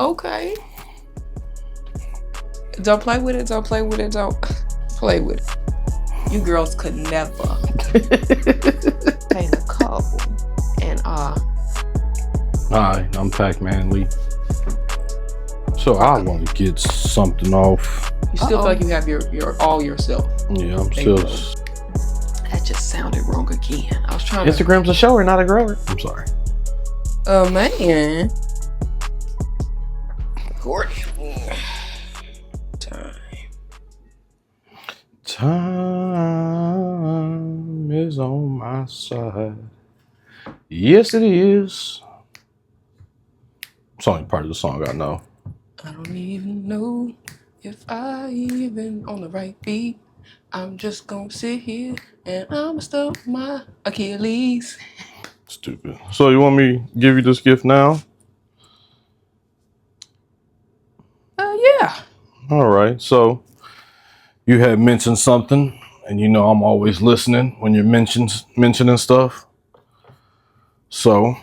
Okay. Don't play with it. Don't play with it. Don't play with it. You girls could never. Hey, Nicole. And Hi, I'm Manley. So I want to get something off. You still feel like you have your all yourself. Yeah, I'm still. That just sounded wrong again. I was trying Instagram's a shower, not a grower. I'm sorry. Oh man. Courtney. Time is on my side. Yes, it is. It's only part of the song I know. I don't even know if I even on the right beat. I'm just gonna sit here and I'm stuff my Achilles. Stupid. So you want me to give you this gift now? Yeah. All right. So you had mentioned something, and you know I'm always listening when you're mentioning stuff. So.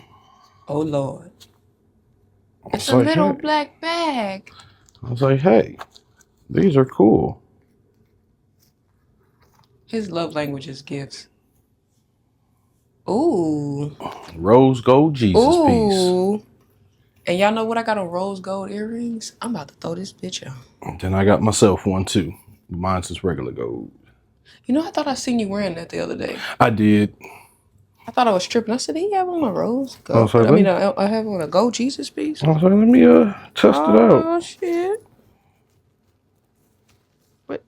Oh Lord. It's a little black bag. I was like, hey, these are cool. His love language is gifts. Ooh. Rose gold Jesus piece. And y'all know what I got on rose gold earrings? I'm about to throw this bitch out. And then I got myself one too. Mine's is regular gold. You know, I thought I seen you wearing that the other day. I did. I thought I was tripping. I said, "Did he have on a rose gold?" I was like, I have on a gold Jesus piece. I was like, let me test it out. Oh shit! But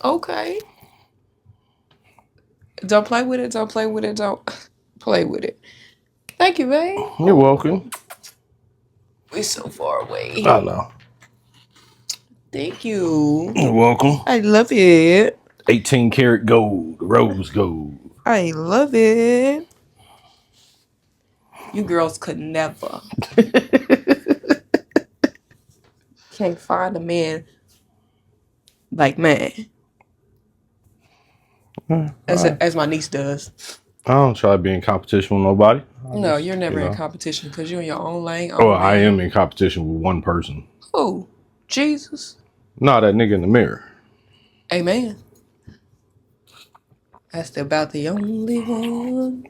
okay. Don't play with it. Don't play with it. Don't play with it. Thank you, babe. You're welcome. We're so far away. I know. Thank you. You're welcome. I love it. 18 karat gold, rose gold. I love it. You girls could never. Can't find a man like man. As my niece does. I don't try to be in competition with nobody. No, you're never in competition because you're in your own lane. I am in competition with one person. Who? Jesus? No, that nigga in the mirror. Amen. That's about the only one.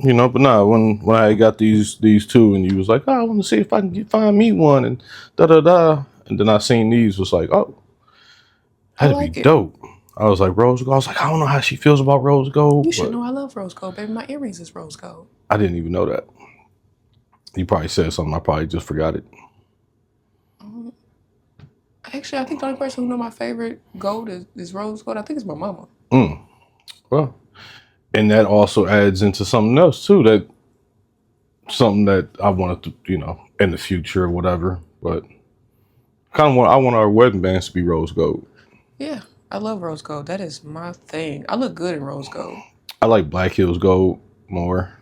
You know, but nah, when I got these two and you was like, oh, I want to see if I can find me one and da-da-da. And then I seen these, was like, oh, that'd be dope. I was like, rose gold. I was like, I don't know how she feels about rose gold. You should know I love rose gold, baby. My earrings is rose gold. I didn't even know that. You probably said something. I probably just forgot it. Actually, I think the only person who know my favorite gold is rose gold. I think it's my mama. Well, and that also adds into something else too. Something that I wanted to, in the future or whatever. But I want our wedding bands to be rose gold. Yeah. I love rose gold. That is my thing. I look good in rose gold. I like Black Hills gold more.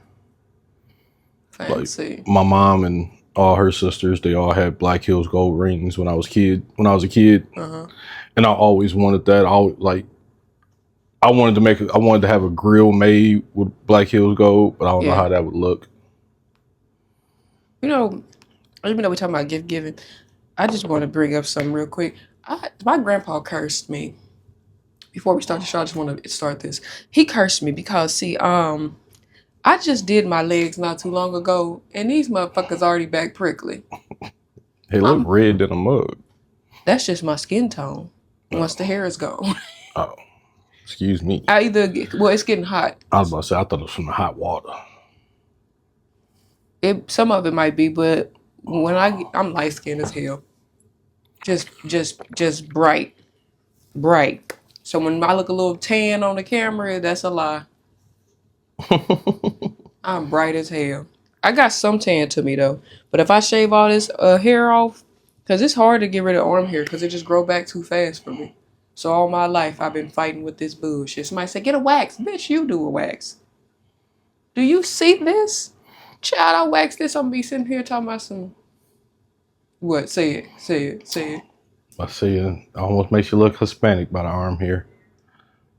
Fancy. Like my mom and all her sisters, they all had Black Hills gold rings when I was a kid. And I always wanted that. I wanted to have a grill made with Black Hills gold, but I don't know how that would look. You know, even though we're talking about gift giving, I just want to bring up something real quick. My grandpa cursed me. Before we start the show, I just want to start this. He cursed me because, see, I just did my legs not too long ago, and these motherfuckers already back prickly. They look red in a mug. That's just my skin tone once the hair is gone. Oh, excuse me. It's getting hot. I was about to say, I thought it was from the hot water. Some of it might be, but when I'm light skinned as hell. Just bright. So when I look a little tan on the camera, that's a lie. I'm bright as hell. I got some tan to me though. But if I shave all this hair off, because it's hard to get rid of arm hair because it just grow back too fast for me. So all my life I've been fighting with this bullshit. Somebody say, get a wax. Bitch, you do a wax. Do you see this? Child, I wax this. I'm going to be sitting here talking about some... What? Say it. I see it. Almost makes you look Hispanic by the arm hair.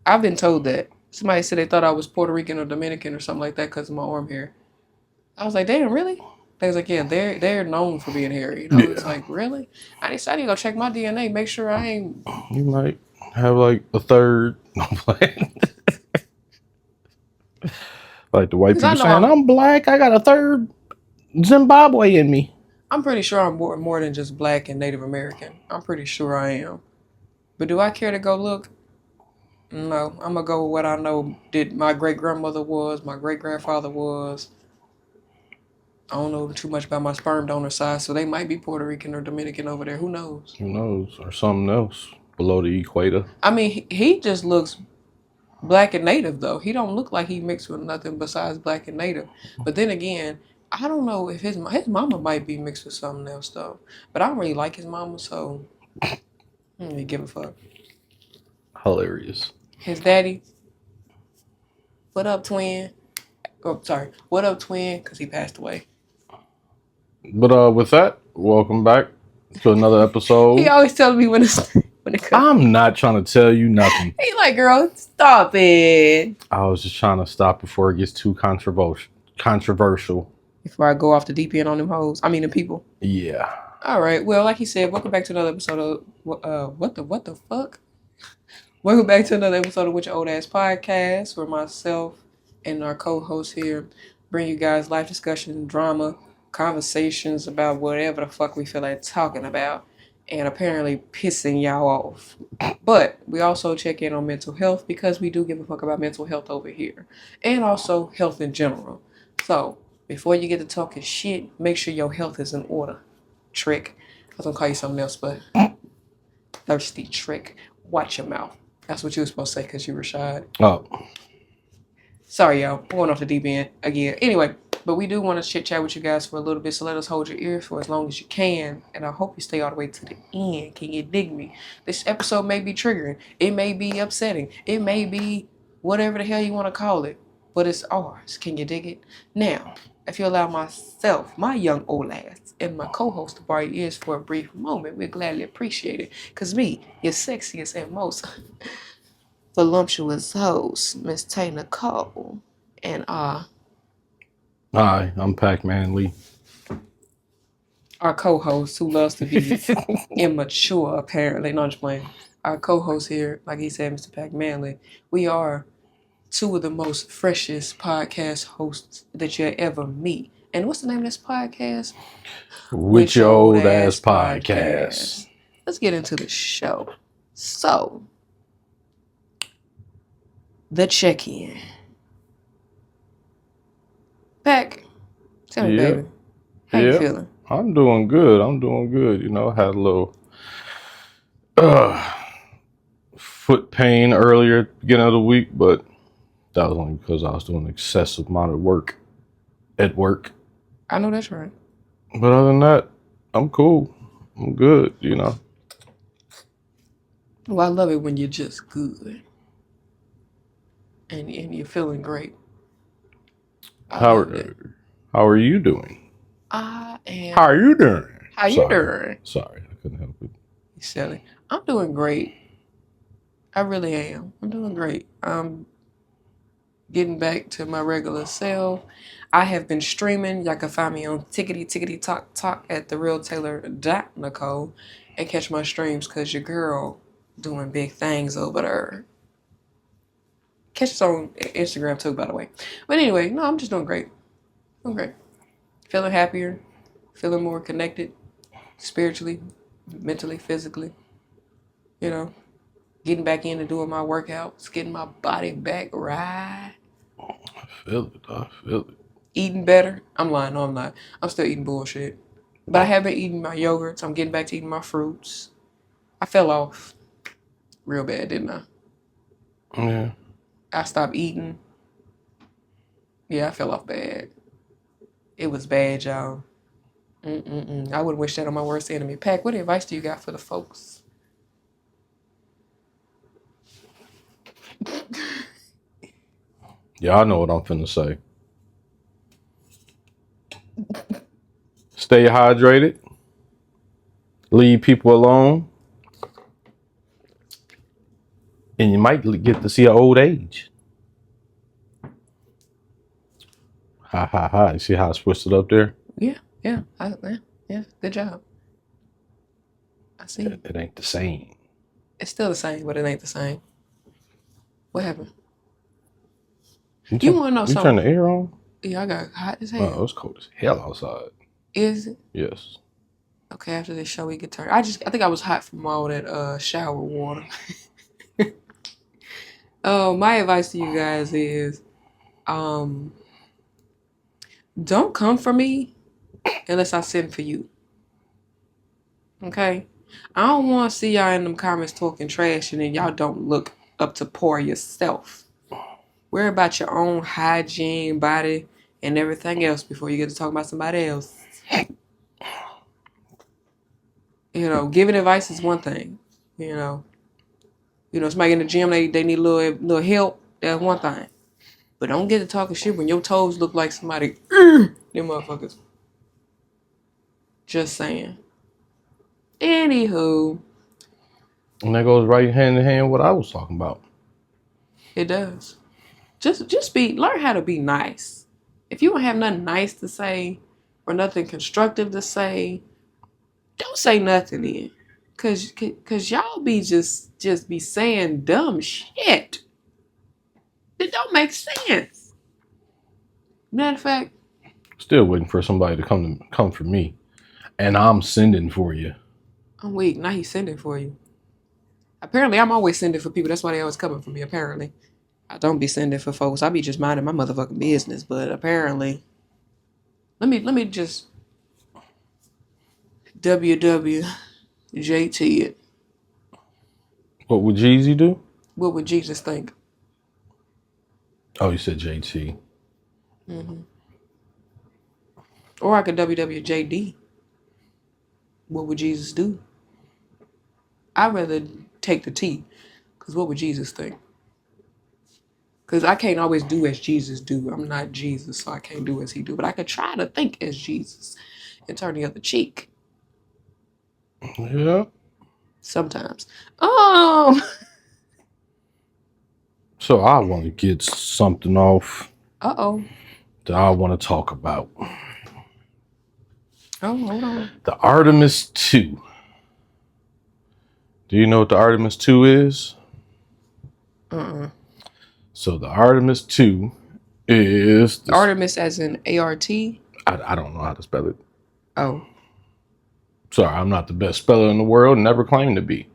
I've been told that. Somebody said they thought I was Puerto Rican or Dominican or something like that because of my arm hair. I was like, damn, really? They was like, yeah, they're known for being hairy. You know, it's like, really? I need to go check my DNA, make sure I ain't. You might have like a third. No, I'm playing. Like the white 'Cause I people know saying, I'm black, I got a third Zimbabwe in me. I'm pretty sure I'm more than just black and Native American. I'm pretty sure I am. But do I care to go look? No, I'm gonna go with what I know. Did my great grandmother was, my great grandfather was. I don't know too much about my sperm donor side, so they might be Puerto Rican or Dominican over there. Who knows? Who knows? Or something else below the equator. I mean, he just looks black and native though. He don't look like he mixed with nothing besides black and native. But then again, I don't know if his mama might be mixed with something else though. But I don't really like his mama, so I don't really give a fuck. Hilarious. His daddy, what up, twin? Oh, sorry, what up, twin? Because he passed away. But with that, welcome back to another episode. He always tells me when it comes. I'm not trying to tell you nothing. He like, girl, stop it. I was just trying to stop before it gets too controversial. Before I go off the deep end on them hoes. I mean, the people. Yeah. All right. Well, like he said, welcome back to another episode of what the fuck? Welcome back to another episode of WitChaOlAsxPodcast, where myself and our co-host here bring you guys life discussion, drama, conversations about whatever the fuck we feel like talking about, and apparently pissing y'all off. But we also check in on mental health because we do give a fuck about mental health over here, and also health in general. So before you get to talking shit, make sure your health is in order. Trick. I was gonna call you something else, but thirsty trick. Watch your mouth. That's what you were supposed to say because you were shy. Oh. Sorry, y'all. I'm going off the deep end again. Anyway, but we do want to chit chat with you guys for a little bit, so let us hold your ears for as long as you can. And I hope you stay all the way to the end. Can you dig me? This episode may be triggering. It may be upsetting. It may be whatever the hell you want to call it. But it's ours. Can you dig it? Now, if you allow myself, my young old ass, and my co-host to borrow your ears for a brief moment, we'd gladly appreciate it. Because me, your sexiest and most voluptuous host, Miss Tay Nicole, and Hi, I'm Manley. our co-host who loves to be immature, apparently. No, I'm just playing. Our co-host here, like he said, Mr. Manley, we are two of the most freshest podcast hosts that you'll ever meet. And what's the name of this podcast? With your old ass podcast. Let's get into the show. So, the check-in. Pack, tell me, baby, how you feeling? I'm doing good. You know, I had a little foot pain earlier at the beginning of the week, but that was only because I was doing an excessive amount of work at work. I know that's right. But other than that, I'm cool. I'm good, you know. Well, I love it when you're just good. And you're feeling great. How are you doing? I am. How are you doing? How you doing? Sorry, I couldn't help it. You silly. I'm doing great. I really am. I'm doing great. I'm getting back to my regular self. I have been streaming. Y'all can find me on tickety talk at therealtaylor.Nicole and catch my streams because your girl doing big things over there. Catch us on Instagram too, by the way. But anyway, no, I'm just doing great. Doing great. Feeling happier. Feeling more connected. Spiritually, mentally, physically. You know. Getting back into doing my workouts. Getting my body back right. I feel it. Eating better. I'm lying. No, I'm not. I'm still eating bullshit. But I have been eating my yogurts. I'm getting back to eating my fruits. I fell off real bad, didn't I? Yeah. I stopped eating. Yeah, I fell off bad. It was bad, y'all. I wouldn't wish that on my worst enemy. Pack, what advice do you got for the folks? Yeah, I know what I'm finna say. Stay hydrated. Leave people alone. And you might get to see an old age. Ha. You see how I switched it up there? Yeah, Yeah, yeah, good job. I see. It ain't the same. It's still the same, but it ain't the same. What happened? You want to know you something? turn the air on? Yeah, I got hot as hell. Oh, it's cold as hell outside. Is it? Yes. Okay, after this show we get turned. I think I was hot from all that shower water. My advice to you guys is don't come for me unless I send for you. Okay? I don't want to see y'all in them comments talking trash and then y'all don't look up to par yourself. Worry about your own hygiene, body, and everything else before you get to talk about somebody else. Giving advice is one thing. Somebody in the gym, they need a little help. That's one thing. But don't get to talking shit when your toes look like somebody. Them motherfuckers. Just saying. Anywho. And that goes right hand in hand with what I was talking about. It does. Just learn how to be nice. If you don't have nothing nice to say or nothing constructive to say, don't say nothing then. Cause y'all be just be saying dumb shit. It don't make sense. Matter of fact, still waiting for somebody to come for me, and I'm sending for you. I'm weak. Now he's sending for you. Apparently, I'm always sending for people. That's why they always coming for me. Apparently, I don't be sending for folks. I be just minding my motherfucking business. But apparently, let me just WWJT it. What would Jeezy do? What would Jesus think? Oh, you said JT. Mm-hmm. Or I could WWJD. What would Jesus do? I'd rather take the T. Because what would Jesus think? Because I can't always do as Jesus do. I'm not Jesus, so I can't do as he do. But I could try to think as Jesus and turn the other cheek. Yeah. Sometimes. So I want to get something off. Uh-oh. That I want to talk about. Oh, hold on. The Artemis 2. Do you know what the Artemis 2 is? So the Artemis 2 is... Artemis as in A-R-T? I don't know how to spell it. Oh. Sorry, I'm not the best speller in the world. Never claimed to be.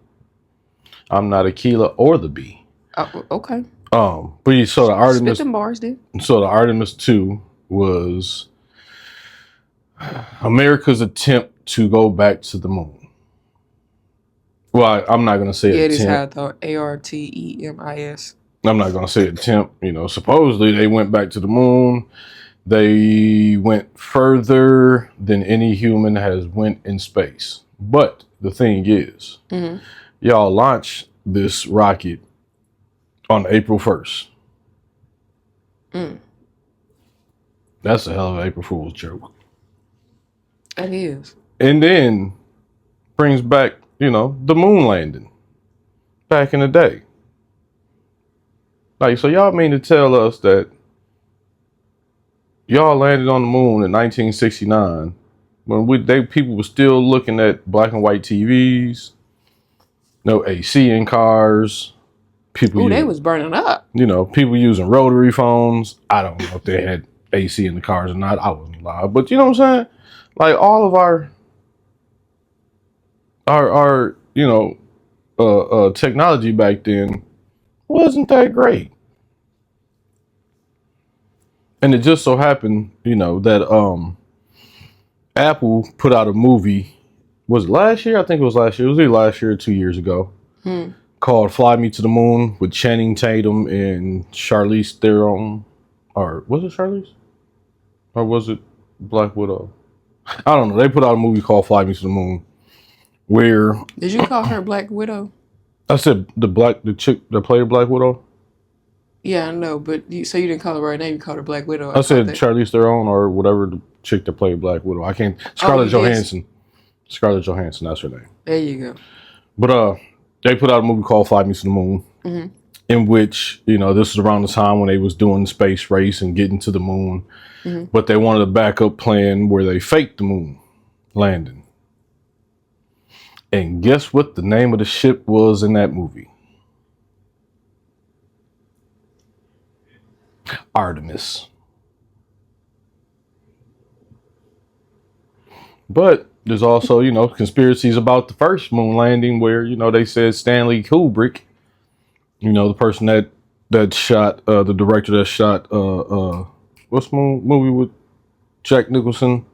I'm not Aquila or the B. Oh, okay. But so the Artemis... Spit them bars, dude. So the Artemis 2 was America's attempt to go back to the moon. Well, I'm not going to say it attempt. Is how I thought. A-R-T-E-M-I-S. I'm not going to say attempt. Supposedly they went back to the moon. They went further than any human has went in space. But the thing is, y'all launched this rocket on April 1st. That's a hell of an April Fool's joke. It is. And then brings back, the moon landing back in the day. Like, so y'all mean to tell us that y'all landed on the moon in 1969 when people were still looking at black and white TVs, no AC in cars. They was burning up. People using rotary phones. I don't know if they had AC in the cars or not. I wasn't alive, but you know what I'm saying? Like all of our technology back then wasn't that great. And it just so happened, that Apple put out a movie. Was it last year? I think it was last year. It was either last year or 2 years ago. Called Fly Me to the Moon with Channing Tatum and Charlize Theron. Or was it Charlize? Or was it Black Widow? I don't know. They put out a movie called Fly Me to the Moon. Where... Did you call her Black Widow? I said the chick that played Black Widow. Yeah, I know, but you didn't call her by her name. You called her Black Widow. I said Charlize Theron or whatever the chick that played Black Widow. I can't. Scarlett Johansson. Scarlett Johansson. That's her name. There you go. But they put out a movie called Fly Me to the Moon. in which, you know, this was around the time when they was doing the space race and getting to the moon. Mm-hmm. But they wanted a backup plan where they faked the moon landing. And guess what the name of the ship was in that movie? Artemis. But there's also, you know, conspiracies about the first moon landing where, you know, they said Stanley Kubrick, you know, the person that shot, the director that shot, what's the movie with Jack Nicholson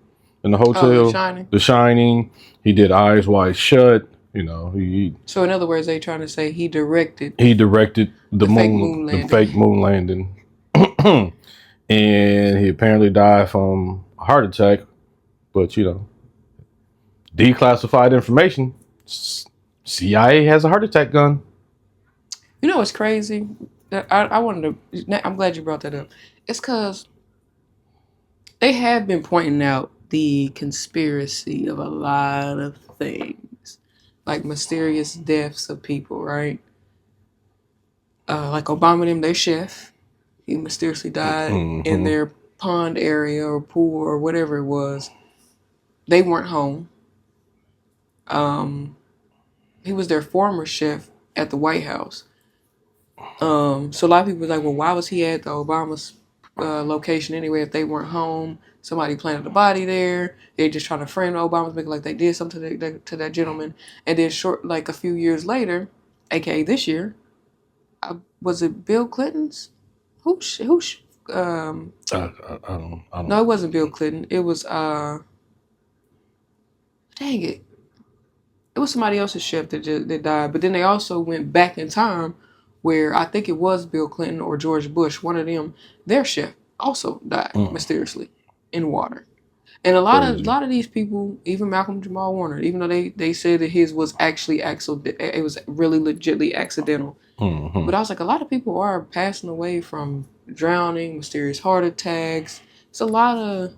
in the hotel? Oh, The Shining. The Shining. He did Eyes Wide Shut. You know, So in other words, they trying to say he directed the fake moon landing. And he apparently died from a heart attack. But, you know, declassified information. CIA has a heart attack gun. You know what's crazy? I wanted to. I'm glad you brought that up. It's because they have been pointing out the conspiracy of a lot of things, like mysterious deaths of people, right? Like Obama and them, their chef, he mysteriously died in their pond area or pool or whatever it was. They weren't home. He was their former chef at the White House. So a lot of people were like, well, why was he at the Obama's location anyway if they weren't home? Somebody planted a body there. They're just trying to frame the Obamas, make it like they did something to that gentleman. And then a few years later, aka this year, was it Bill Clinton's? I don't. No, it wasn't Bill Clinton. It was dang it. It was somebody else's chef that died. But then they also went back in time where I think it was Bill Clinton or George Bush, one of them, their chef also died mysteriously in water. And a lot of these people, even Malcolm Jamal Warner, even though they said that his was actually it was really legitly accidental. Mm-hmm. But I was like, a lot of people are passing away from drowning, mysterious heart attacks. It's a lot of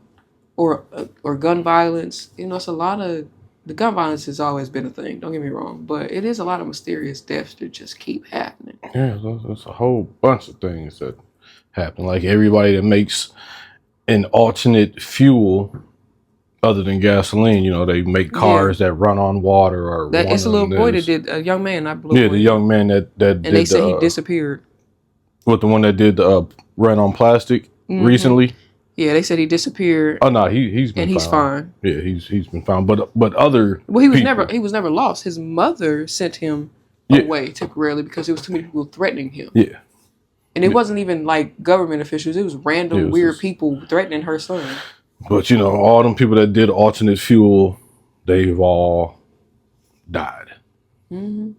or gun violence. You know, it's a lot of the gun violence has always been a thing. Don't get me wrong, but it is a lot of mysterious deaths that just keep happening. Yeah, there's a whole bunch of things that happen. Like everybody that makes an alternate fuel other than gasoline, you know, they make cars that run on water or that. It's a little boy that did a young man. The young man that and did, they said he disappeared. What, the one that did run on plastic recently? Yeah, they said he disappeared. Oh no, he's been and he's found. fine. Yeah, he's been found. But other he was never lost. His mother sent him away temporarily because there was too many people threatening him. Yeah. And it wasn't even like government officials. It was random weird people threatening her son. But you know, all them people that did alternate fuel, they've all died. Mm-hmm.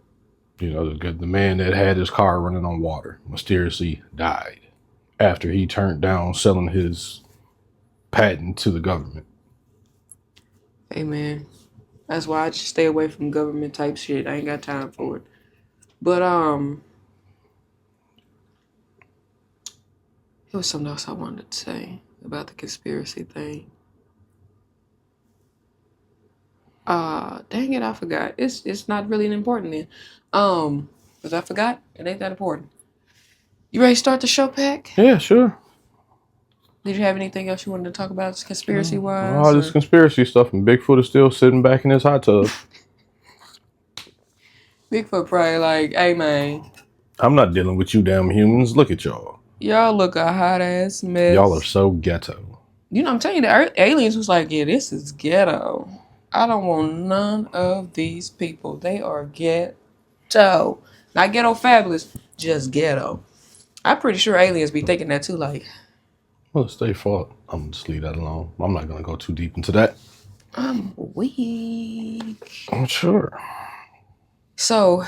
You know, the man that had his car running on water mysteriously died after he turned down selling his patent to the government. Hey man, that's why I just stay away from government type shit. I ain't got time for it. But there was something else I wanted to say about the conspiracy thing. Dang it, I forgot. It's not really important then. Because I forgot. It ain't that important. You ready to start the show, Pack? Yeah, sure. Did you have anything else you wanted to talk about conspiracy-wise? All this conspiracy stuff, and Bigfoot is still sitting back in his hot tub. Bigfoot probably like, hey man, I'm not dealing with you damn humans. Look at y'all. Y'all look a hot-ass mess. Y'all are so ghetto. You know, I'm telling you, the aliens was like, yeah, this is ghetto. I don't want none of these people. They are ghetto. Not ghetto fabulous, just ghetto. I'm pretty sure aliens be thinking that too, like. Well, it's their fault. I'm going to just leave that alone. I'm not going to go too deep into that. I'm weak. I'm sure. So,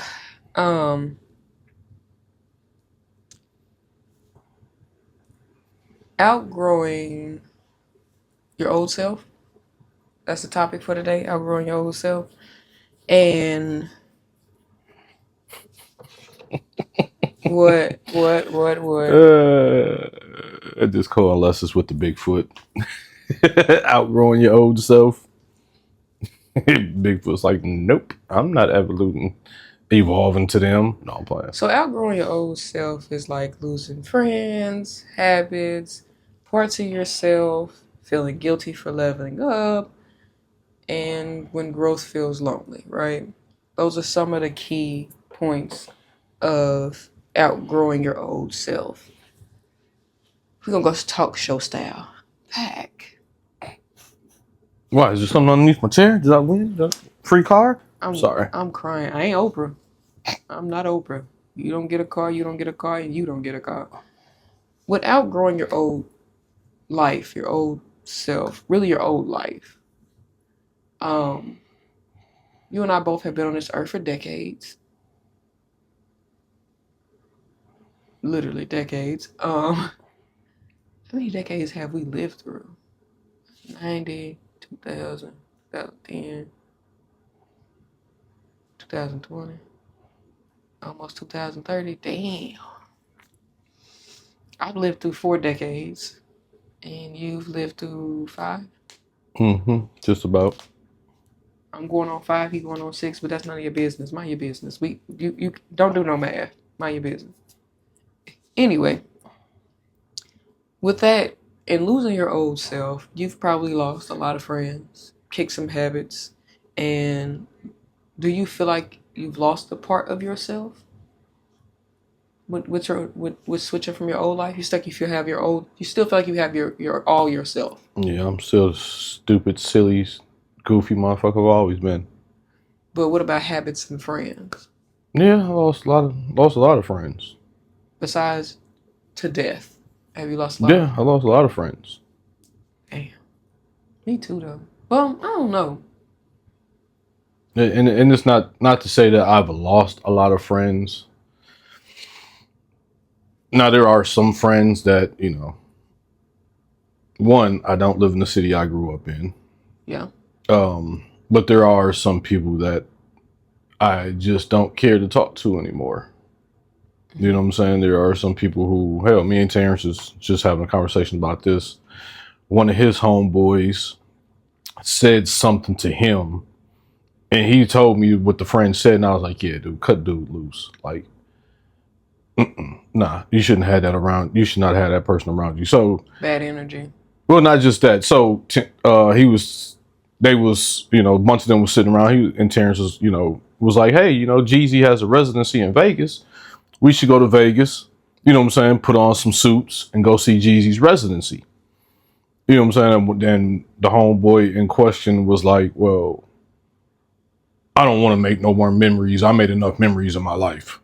outgrowing your old self. That's the topic for today, outgrowing your old self. And what? It just coalesces with the Bigfoot. Outgrowing your old self. Bigfoot's like, nope, I'm not evoluting. evolve into them. No, I'm playing. So outgrowing your old self is like losing friends, habits, parts of yourself, feeling guilty for leveling up, and when growth feels lonely, right? Those are some of the key points of outgrowing your old self. We're gonna go talk show style. Pack. Why? Is there something underneath my chair? Did I win? Free car? Sorry. I'm crying. I ain't Oprah. I'm not Oprah. You don't get a car, you don't get a car, and you don't get a car. With outgrowing your old life, your old self, really your old life. You and I both have been on this earth for decades. Literally decades. How many decades have we lived through? 90, 2000, 2010, 2020, almost 2030. Damn. I've lived through 4 decades, and you've lived through 5? Just about. I'm going on 5, he going on 6, but that's none of your business. Mind your business. You don't do no math. Mind your business. Anyway, with that, in losing your old self, you've probably lost a lot of friends, kicked some habits, and do you feel like you've lost a part of yourself? With switching from your old life, you still feel like you have your all yourself. Yeah, I'm still stupid, silly, goofy motherfucker I've always been. But what about habits and friends? Yeah, I lost a lot of friends. Besides to death, have you lost a lot? Yeah, I lost a lot of friends. Damn. Me too, though. Well, I don't know. And it's not to say that I've lost a lot of friends. Now there are some friends that, one, I don't live in the city I grew up in. Yeah. But there are some people that I just don't care to talk to anymore. You know what I'm saying? There are some people who, hell, me and Terrence is just having a conversation about this. One of his homeboys said something to him, and he told me what the friend said, and I was like, yeah, dude, cut dude loose. Like, nah, you shouldn't have that around. You should not have that person around you. So bad energy. Well, not just that. So they was, a bunch of them was sitting around. And Terrence was like, hey, Jeezy has a residency in Vegas. We should go to Vegas. You know what I'm saying? Put on some suits and go see Jeezy's residency. You know what I'm saying? And then the homeboy in question was like, well, I don't want to make no more memories. I made enough memories in my life.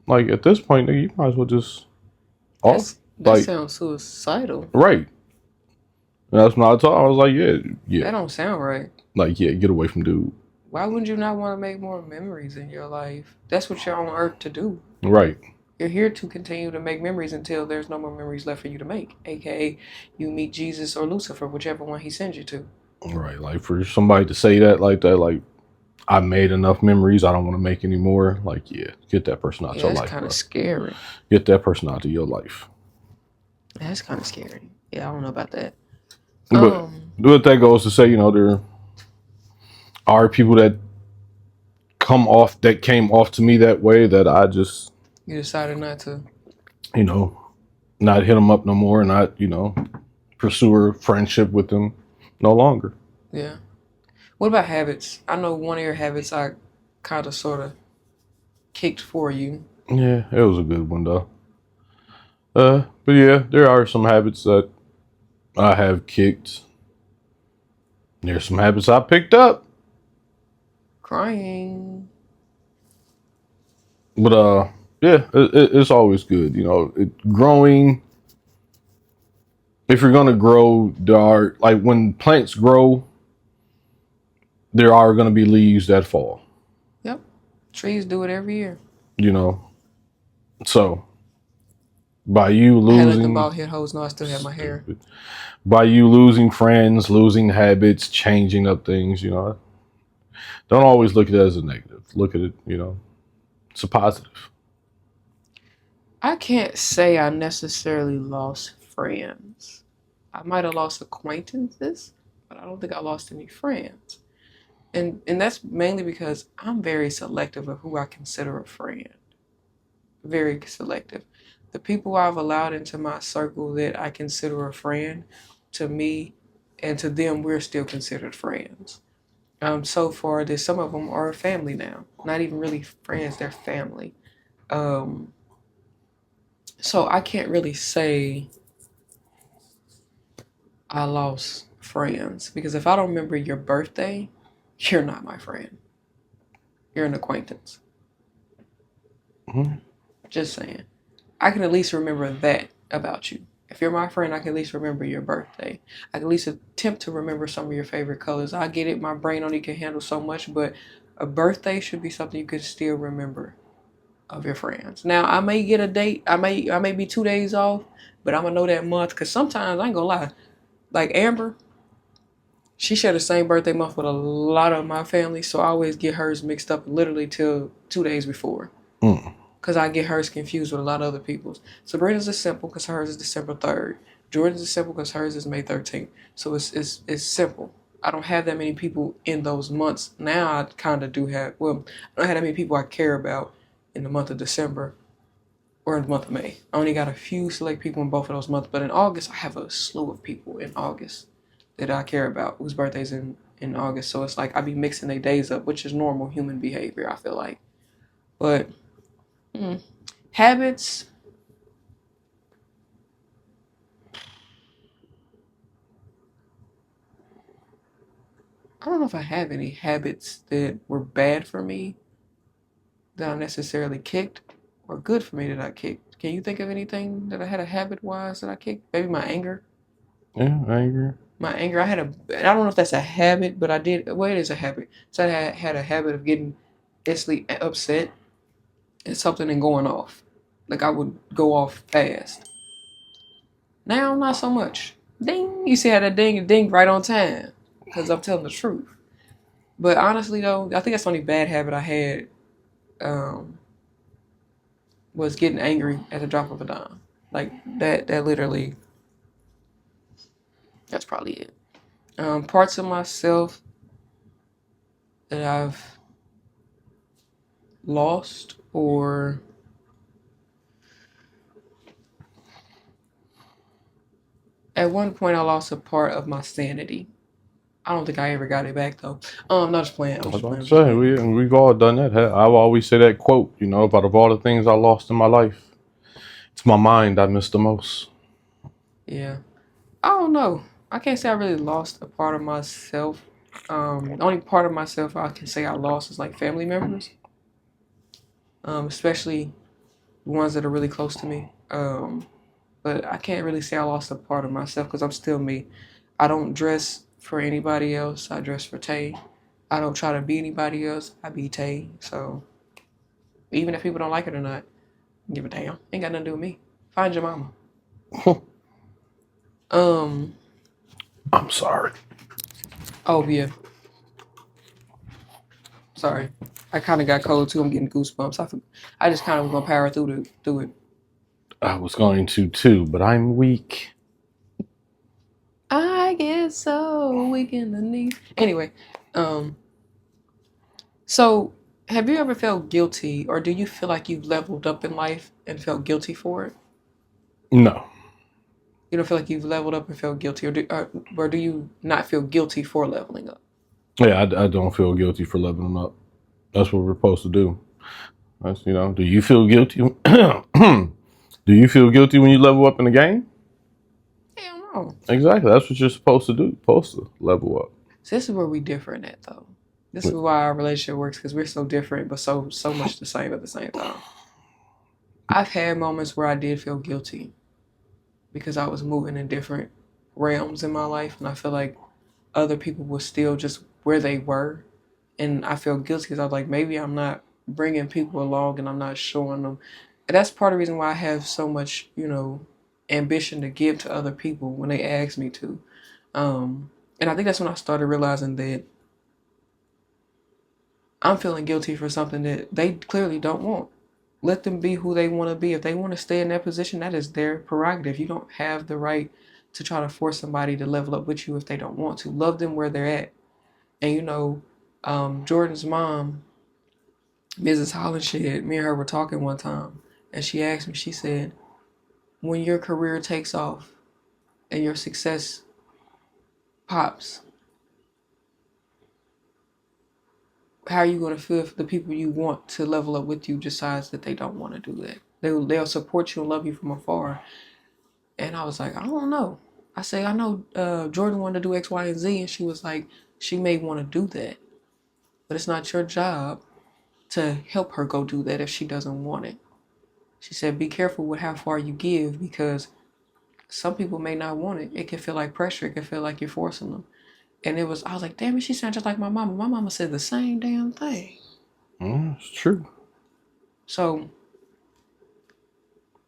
Like, at this point, nigga, you might as well just off. That sounds suicidal. Right. And that's when I told him, I was like, yeah. That don't sound right. Like, yeah, get away from dude. Why wouldn't you not want to make more memories in your life? That's what you're on earth to do. Right. You're here to continue to make memories until there's no more memories left for you to make. AKA, you meet Jesus or Lucifer, whichever one he sends you to. Right. Like, for somebody to say that, like, I made enough memories, I don't want to make any more. Like, yeah, get that person out your life. That's kind of scary. Get that person out of your life. That's kind of scary. Yeah, I don't know about that. But that goes to say, there are people that came off to me that way that I just... You decided not to... not hit them up no more and not, pursue a friendship with them no longer. Yeah. What about habits? I know one of your habits I kind of sort of kicked for you. Yeah, it was a good one, though. But yeah, there are some habits that I have kicked. There's some habits I picked up. Crying. But yeah, it's always good. Growing. If you're gonna grow, there are, like, when plants grow, there are gonna be leaves that fall. Yep. Trees do it every year. So by you losing, I had them bald head hoes know I still have my hair. By you losing friends, losing habits, changing up things, don't always look at it as a negative. Look at it, it's a positive. I can't say I necessarily lost friends. I might have lost acquaintances, but I don't think I lost any friends. And that's mainly because I'm very selective of who I consider a friend. Very selective. The people I've allowed into my circle that I consider a friend, to me and to them, we're still considered friends. So far that some of them are family now. Not even really friends, they're family. Um, so I can't really say I lost friends because if I don't remember your birthday, you're not my friend. You're an acquaintance. Mm-hmm. Just saying. I can at least remember that about you. If you're my friend, I can at least remember your birthday. I can at least attempt to remember some of your favorite colors. I get it, my brain only can handle so much, but a birthday should be something you can still remember of your friends. Now, I may get a date. I may be 2 days off, but I'm gonna know that month because sometimes I ain't gonna lie. Like Amber, she shared the same birthday month with a lot of my family, so I always get hers mixed up literally till 2 days before. Mm. Because I get hers confused with a lot of other people's. Sabrina's is simple because hers is December 3rd. Jordan's is simple because hers is May 13th. So it's simple. I don't have that many people in those months. Now I kind of do have, well, I don't have that many people I care about in the month of December or in the month of May. I only got a few select people in both of those months. But in August, I have a slew of people in August that I care about whose birthdays in August. So it's like I be mixing their days up, which is normal human behavior, I feel like. But habits, I don't know if I have any habits that were bad for me that I necessarily kicked or good for me that I kicked. Can you think of anything that I had a habit wise that I kicked? Maybe my anger. Yeah, I agree. My anger, I don't know if that's a habit, but I did, well, it is a habit. So I had a habit of getting instantly upset at something and going off. Like I would go off fast. Now, not so much. Ding! You see how that ding right on time. Because I'm telling the truth. But honestly, though, I think that's the only bad habit I had um, was getting angry at the drop of a dime. Like that literally, that's probably it. Parts of myself that I've lost, or at one point I lost a part of my sanity. I don't think I ever got it back though. Not just playing. I I'm was just about playing. to I'm just say playing. we've all done that. I always say that quote. Out of all the things I lost in my life, it's my mind I miss the most. Yeah. I don't know. I can't say I really lost a part of myself. The only part of myself I can say I lost is like family members, especially the ones that are really close to me. But I can't really say I lost a part of myself because I'm still me. I don't dress for anybody else. I dress for Tay. I don't try to be anybody else. I be Tay. So even if people don't like it or not, give a damn. Ain't got nothing to do with me. Find your mama. Um. I'm sorry. Oh yeah. Sorry. I kind of got cold too. I'm getting goosebumps. I just kind of was gonna power through it. I was going to too, but I'm weak. I get so weak in the knees. Anyway, um, so have you ever felt guilty, or do you feel like you've leveled up in life and felt guilty for it? No. You don't feel like you've leveled up and felt guilty, or do you not feel guilty for leveling up? Yeah, I don't feel guilty for leveling up. That's what we're supposed to do. Do you feel guilty? Do you feel guilty when you level up in the game? Hell no. Exactly. That's what you're supposed to do. You're supposed to level up. So this is where we different at though. This is why our relationship works because we're so different, but so much the same at the same time. I've had moments where I did feel guilty because I was moving in different realms in my life, and I feel like other people were still just where they were, and I feel guilty because I was like, maybe I'm not bringing people along, and I'm not showing them. And that's part of the reason why I have so much, ambition to give to other people when they ask me to. And I think that's when I started realizing that I'm feeling guilty for something that they clearly don't want. Let them be who they want to be. If they want to stay in that position, that is their prerogative. You don't have the right to try to force somebody to level up with you if they don't want to. Love them where they're at. And Jordan's mom, Mrs. Hollenshed, me and her were talking one time, and she asked me, she said, when your career takes off and your success pops, how are you going to feel if the people you want to level up with you decides that they don't want to do that? They'll support you and love you from afar. And I was like, I don't know. I say, I know Jordan wanted to do X, Y, and Z, and she was like, she may want to do that, but it's not your job to help her go do that if she doesn't want it. She said, be careful with how far you give, because some people may not want it. It can feel like pressure. It can feel like you're forcing them. And I was like, damn it, she sounds just like my mama. My mama said the same damn thing. It's true. So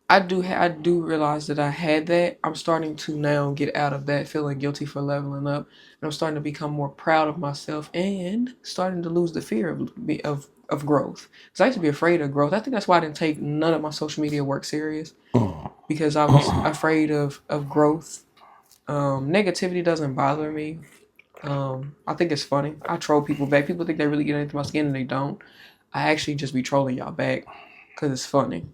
I do realize that I had that. I'm starting to now get out of that feeling guilty for leveling up, and I'm starting to become more proud of myself and starting to lose the fear of growth. Because I used to be afraid of growth. I think that's why I didn't take none of my social media work serious, because I was afraid of growth. Negativity doesn't bother me. I think it's funny. I troll people back. People think they really get into my skin and they don't. I actually just be trolling y'all back because it's funny.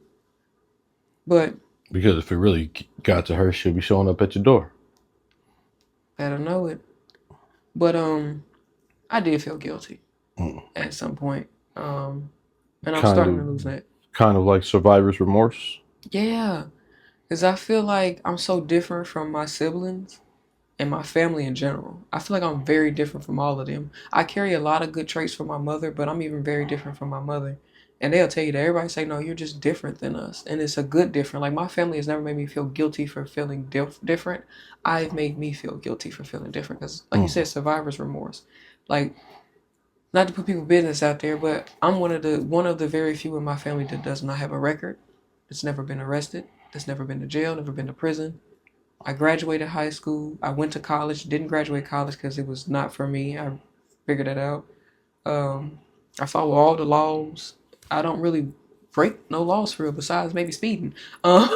But because if it really got to her, she'll be showing up at your door. better know it. But I did feel guilty at some point. And I'm starting to lose that. Kind of like survivor's remorse. Yeah. Because I feel like I'm so different from my siblings and my family in general. I feel like I'm very different from all of them. I carry a lot of good traits from my mother, but I'm even very different from my mother. And they'll tell you that. Everybody say, no, you're just different than us. And it's a good different. Like, my family has never made me feel guilty for feeling different. I've made me feel guilty for feeling different. Because, like you said, survivor's remorse. Like, not to put people's business out there, but I'm one of the very few in my family that does not have a record. That's never been arrested. That's never been to jail, never been to prison. I graduated high school. I went to college. Didn't graduate college because it was not for me. I figured that out. I follow all the laws. I don't really break no laws for real, besides maybe speeding. But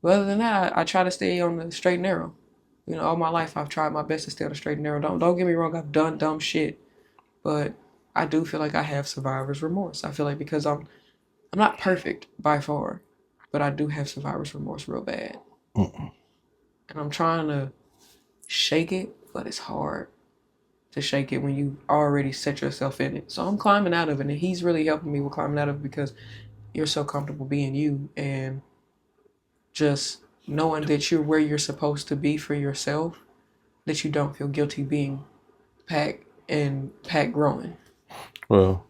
other than that, I try to stay on the straight and narrow. You know, all my life I've tried my best to stay on the straight and narrow. Don't get me wrong, I've done dumb shit, but I do feel like I have survivor's remorse. I feel like because I'm not perfect by far, but I do have survivor's remorse real bad. And I'm trying to shake it, but it's hard to shake it when you already set yourself in it. So I'm climbing out of it, and he's really helping me with climbing out of it because you're so comfortable being you and just knowing that you're where you're supposed to be for yourself, that you don't feel guilty being pack growing. Well,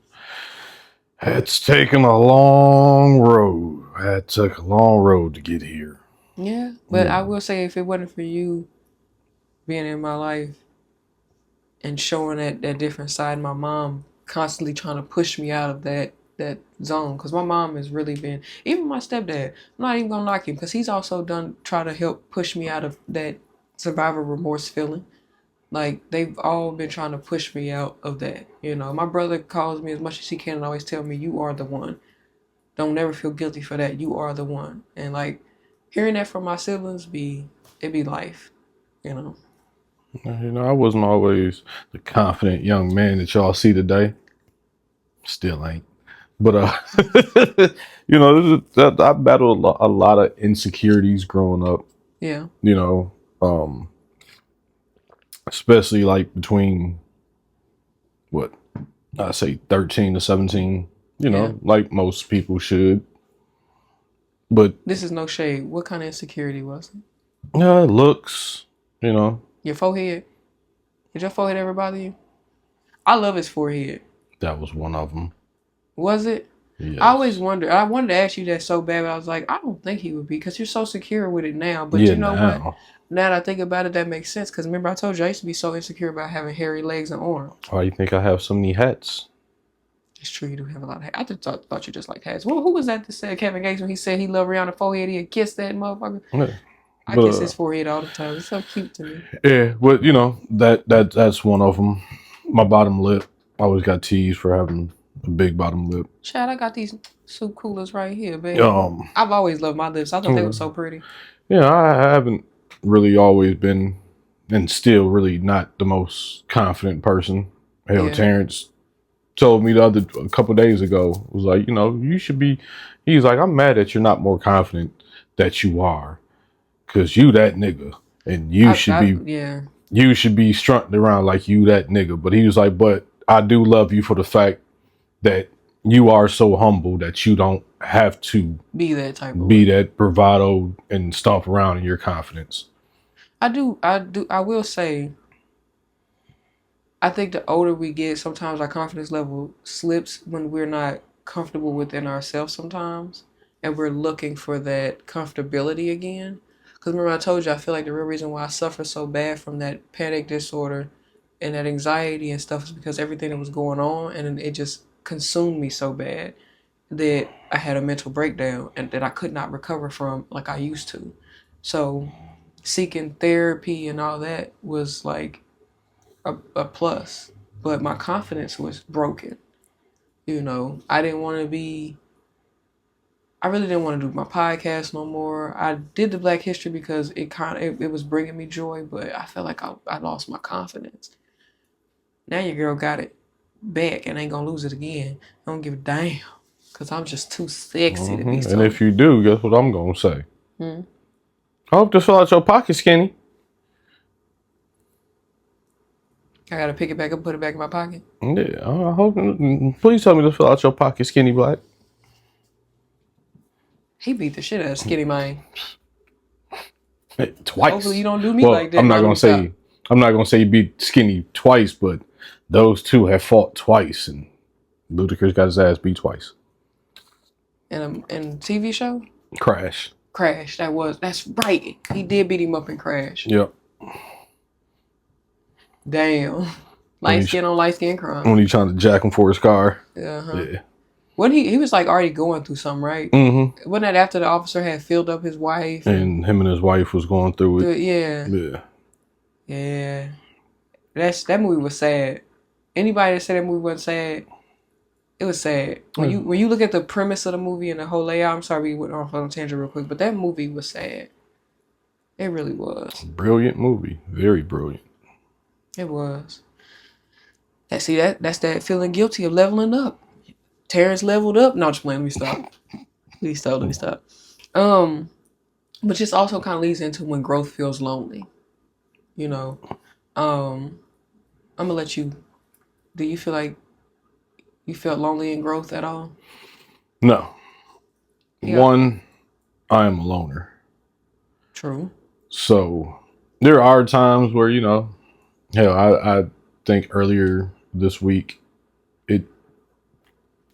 it's taken a long road. It took a long road to get here. Yeah, but I will say, if it wasn't for you being in my life and showing that different side, my mom constantly trying to push me out of that zone, because my mom has really been, even my stepdad, I'm not even gonna knock him, because he's also try to help push me out of that survivor remorse feeling. Like, they've all been trying to push me out of that. You know, my brother calls me as much as he can and always tell me, you are the one. Don't never feel guilty for that. You are the one. And like, hearing that from my siblings it be life, you know. You know, I wasn't always the confident young man that y'all see today. Still ain't. But you know, I battled a lot of insecurities growing up. Yeah. You know, especially like between what I say 13 to 17. You know, like most people should. But this is no shade. What kind of insecurity was it? Looks. You know. Your forehead. Did your forehead ever bother you? I love his forehead. That was one of them. Was it? Yes. I always wondered. I wanted to ask you that so bad, but I was like, I don't think he would be, because you're so secure with it now. But you know what? Now that I think about it, that makes sense. Because remember, I told you I used to be so insecure about having hairy legs and arms. Why do you think I have so many hats? It's true, you do have a lot of hats. I just thought you just liked hats. Well, who was that said Kevin Gates when he said he loved Rihanna's forehead? He'd kiss that motherfucker. Yeah. I kiss his forehead all the time. It's so cute to me. Yeah, but you know that's one of them. My bottom lip. I always got teased for having a big bottom lip. Chad, I got these soup coolers right here, baby. I've always loved my lips. I thought they were so pretty. Yeah, I haven't really always been, and still really not the most confident person. Hell, Yeah. Terrence told me a couple days ago, was like, you should be. He's like, I'm mad that you're not more confident that you are, cause you that nigga, and Yeah. you should be strutting around like you that nigga. But he was like, but I do love you for the fact that you are so humble that you don't have to Be that type of be way. that bravado and stomp around in your confidence. I will say, I think the older we get, sometimes our confidence level slips when we're not comfortable within ourselves sometimes. And we're looking for that comfortability again. Because remember, I told you, I feel like the real reason why I suffer so bad from that panic disorder and that anxiety and stuff is because everything that was going on and it just consumed me so bad that I had a mental breakdown and that I could not recover from like I used to. So seeking therapy and all that was like a plus, but my confidence was broken. I didn't want to be. I really didn't want to do my podcast no more. I did the Black History because it was bringing me joy, but I felt like I lost my confidence. Now your girl got it back and ain't gonna lose it again. I don't give a damn because I'm just too sexy to be And so. if you do, guess what I'm gonna say? I hope to fill out your pocket, skinny. I gotta pick it back up, put it back in my pocket. Yeah, I hope. Please tell me to fill out your pocket, skinny black. He beat the shit out of Skinny Mine. Twice. Hopefully you don't do me Well, like that. I'm not gonna say you beat skinny twice, but those two have fought twice, and Ludacris got his ass beat twice. In TV show? Crash. Crash. That's right. He did beat him up in Crash. Yep. Damn. Light skin on light skin crime. When he trying to jack him for his car. Uh-huh. Yeah. When he was like already going through something, right? Mm-hmm. Wasn't that after the officer had filled up his wife? And him and his wife was going through it. Yeah. Yeah. Yeah. That movie was sad. Anybody that said that movie wasn't sad, it was sad. When you look at the premise of the movie and the whole layout, I'm sorry we went off on a tangent real quick, but that movie was sad. It really was. Brilliant movie. Very brilliant. It was. That's that feeling guilty of leveling up. Terrence leveled up. No, just playing. Let me stop. But just also kind of leads into when growth feels lonely. I'm gonna let you. Do you feel like you felt lonely in growth at all? No. Yeah. One, I am a loner. True. So there are times where, hell, I think earlier this week, it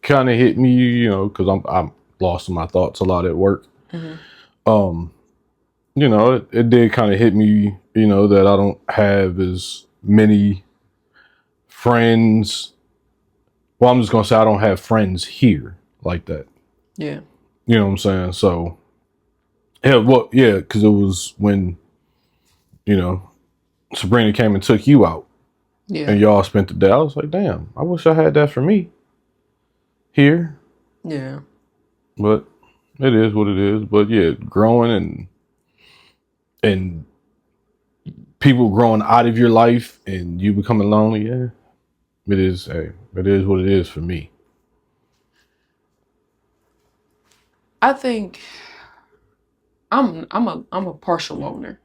kind of hit me, because I'm lost in my thoughts a lot at work. Mm-hmm. It did kind of hit me, that I don't have as many friends. Well, I'm just going to say I don't have friends here like that. Yeah. You know what I'm saying? So, yeah, because it was when, Sabrina came and took you out. Yeah. And y'all spent the day. I was like, damn, I wish I had that for me here. Yeah. But it is what it is. But yeah, growing and people growing out of your life and you becoming lonely, yeah. It is what it is for me. I think I'm a partial loner.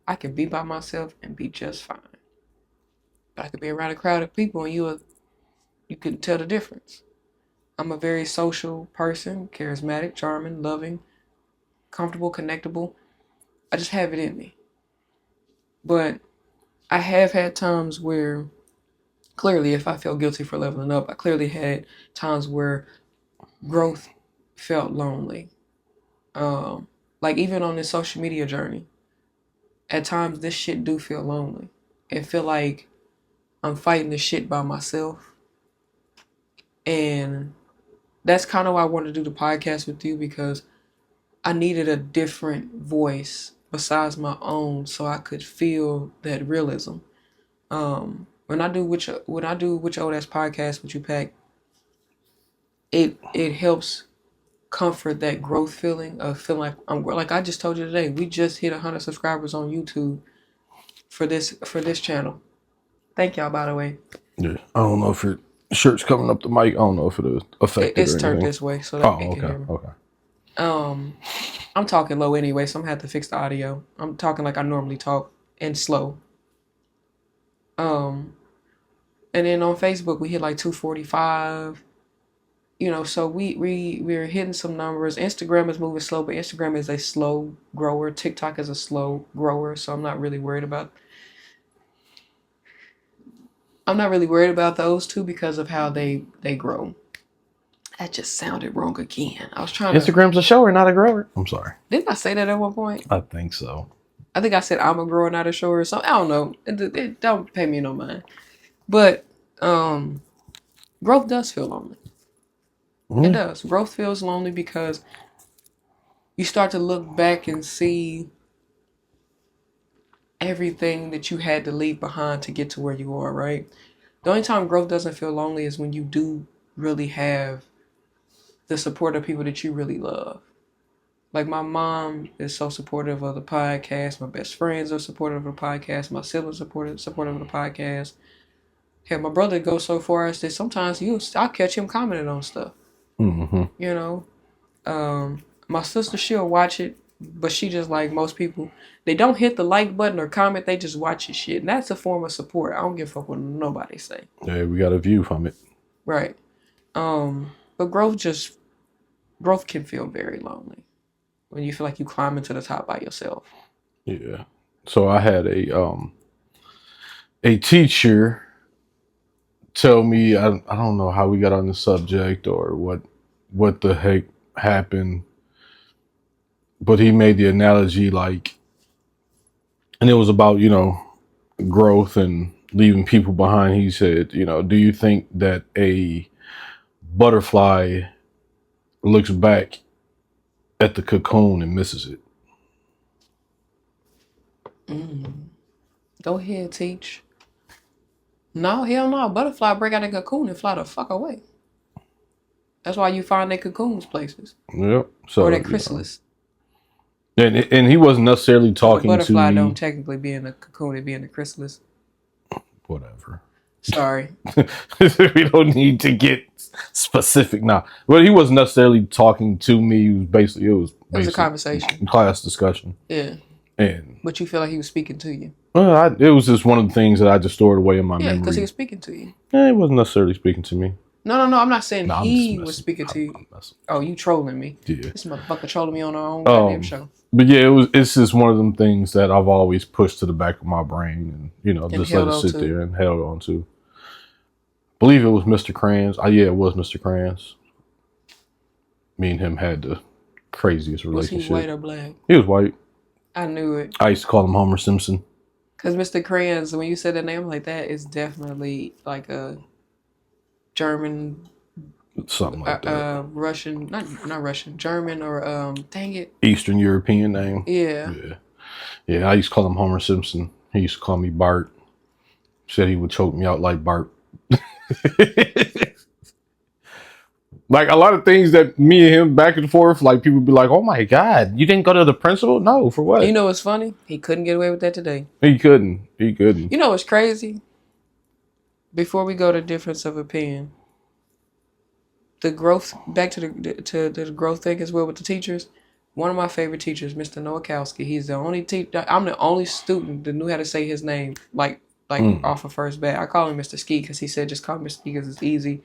I can be by myself and be just fine. But I could be around a crowd of people and you can tell the difference. I'm a very social person, charismatic, charming, loving, comfortable, connectable. I just have it in me. But I have had times where, clearly, if I felt guilty for leveling up, I clearly had times where growth felt lonely. Like even on this social media journey, at times this shit do feel lonely. It feel like I'm fighting this shit by myself. And that's kind of why I wanted to do the podcast with you, because I needed a different voice besides my own so I could feel that realism. When I do WitChaOlAsxPodcast with you, Pack, it helps comfort that growth feeling of feeling like like I just told you today, we just hit 100 subscribers on YouTube for this channel. Thank y'all, by the way. Yeah. I don't know if your shirt's coming up the mic. I don't know if it affected It's or turned anything. this way so that it Oh, can okay. hear me. Okay. I'm talking low anyway, so I'm gonna have to fix the audio. I'm talking like I normally talk and slow. Um, and then on Facebook we hit like 245. So we're hitting some numbers. Instagram is moving slow, but Instagram is a slow grower. TikTok is a slow grower, so I'm not really worried about. I'm not really worried about those two because of how they grow. That just sounded wrong again. I was trying to. Instagram's a shower, not a grower. I'm sorry. Didn't I say that at one point? I think so. I think I said I'm a grower, not a shower or something. I don't know. It don't pay me no mind. But growth does feel lonely. It does. Growth feels lonely because you start to look back and see everything that you had to leave behind to get to where you are, right? The only time growth doesn't feel lonely is when you do really have the support of people that you really love. Like my mom is so supportive of the podcast. My best friends are supportive of the podcast. My siblings supportive of the podcast. Hell, my brother goes so far as that sometimes I'll catch him commenting on stuff. Mm-hmm. You know, my sister, she'll watch it, but she just like most people, they don't hit the like button or comment. They just watch your shit, and that's a form of support. I don't give a fuck what nobody say. Yeah, we got a view from it. Right. But growth can feel very lonely when you feel like you climbing to the top by yourself. Yeah. So I had a teacher tell me, I don't know how we got on the subject or what the heck happened, but he made the analogy like, and it was about, growth and leaving people behind. He said, do you think that a butterfly looks back at the cocoon and misses it? Go ahead, teach. No, hell no. Butterfly break out a cocoon and fly the fuck away. That's why you find their cocoons places. Yep. So, Or their chrysalis. And he wasn't necessarily talking the butterfly to me. don't technically be in the cocoon, it be in the chrysalis. Whatever. Sorry. We don't need to get specific now. Well, he wasn't necessarily talking to me. It was a conversation. Class discussion. Yeah. And but you feel like he was speaking to you. Well, it was just one of the things that I just stored away in my memory. Yeah, because he was speaking to you. He wasn't necessarily speaking to me. No. I'm not saying he was speaking to you. Oh, you trolling me? Yeah. This motherfucker trolling me on our own goddamn show. But yeah, it's just one of them things that I've always pushed to the back of my brain, and just let it sit there and held on to. I believe it was Mr. Kranz. Yeah, it was Mr. Kranz. Me and him had the craziest relationship. Was he white or black? He was white. I knew it. I used to call him Homer Simpson. Because Mr. Kranz, when you said that name like that, is definitely like a German, something like that. Russian, not Russian, German or dang it, Eastern European name. Yeah. Yeah. I used to call him Homer Simpson. He used to call me Bart. Said he would choke me out like Bart. Like a lot of things that me and him back and forth, like people be like, "Oh my God, you didn't go to the principal?" No, for what? You know what's funny? He couldn't get away with that today. He couldn't. You know what's crazy? Before we go to difference of opinion, the growth, back to the growth thing as well with the teachers. One of my favorite teachers, Mr. Nowakowski, he's the only teacher. I'm the only student that knew how to say his name like off of first bat. I call him Mr. Ski because he said just call him Mr. Ski because it's easy.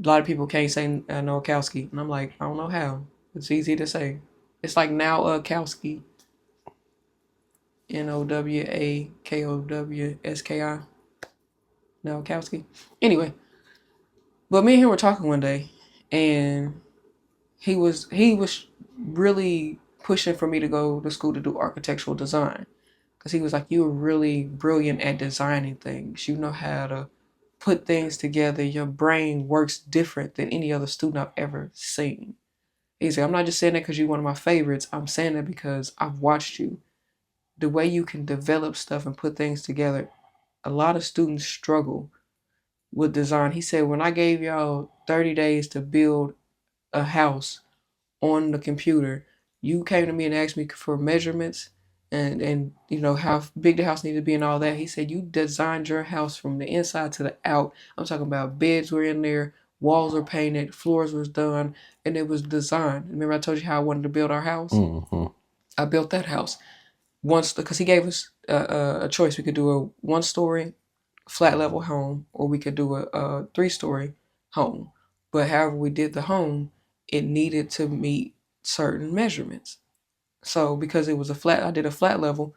A lot of people can't say Nowakowski, and I'm like, I don't know how. It's easy to say. It's like Nowakowski. Nowakowski. Nowakowski. Anyway, but me and him were talking one day, and he was really pushing for me to go to school to do architectural design, because he was like, you're really brilliant at designing things. You know how to put things together. Your brain works different than any other student I've ever seen. He said, I'm not just saying that because you're one of my favorites. I'm saying that because I've watched you. The way you can develop stuff and put things together. A lot of students struggle with design. He said, when I gave y'all 30 days to build a house on the computer, you came to me and asked me for measurements, and you know how big the house needed to be and all that. He said you designed your house from the inside to the out. I'm talking about beds were in there, walls were painted, floors was done, and it was designed. Remember I told you how I wanted to build our house? Mm-hmm. I built that house once because he gave us a choice. We could do a 1-story flat level home, or we could do a 3-story home. But however we did the home, it needed to meet certain measurements. So because it was a flat, I did a flat level.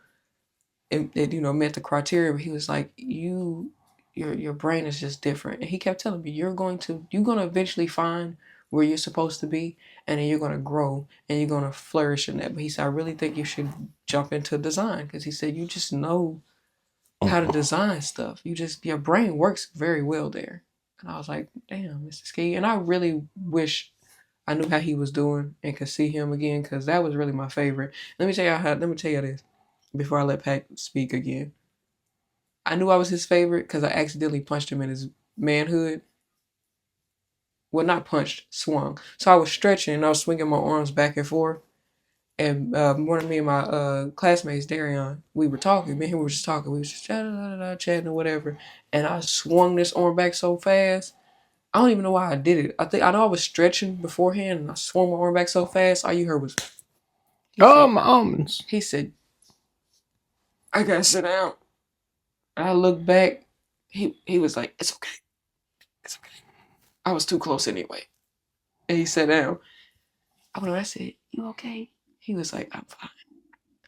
It you know met the criteria. But he was like, your brain is just different, and he kept telling me you're gonna eventually find where you're supposed to be, and then you're gonna grow and you're gonna flourish in that. But he said I really think you should jump into design because he said you just know how to design stuff. You just your brain works very well there. And I was like, damn, Mr. Ski. And I really wish I knew how he was doing and could see him again because that was really my favorite. Let me tell you let me tell you this before I let Pat speak again. I knew I was his favorite because I accidentally punched him in his manhood. Well, not punched, swung. So I was stretching and I was swinging my arms back and forth. And one of me and my classmates, Darion, we were talking. Me and him were just talking. We was just chatting or whatever. And I swung this arm back so fast. I don't even know why I did it. I know I was stretching beforehand, and I swung my arm back so fast. All you heard was, My almonds. he said, I gotta sit down. And I looked back. He was like, it's okay. It's okay. I was too close anyway. And he sat down. I said, you okay? He was like, I'm fine.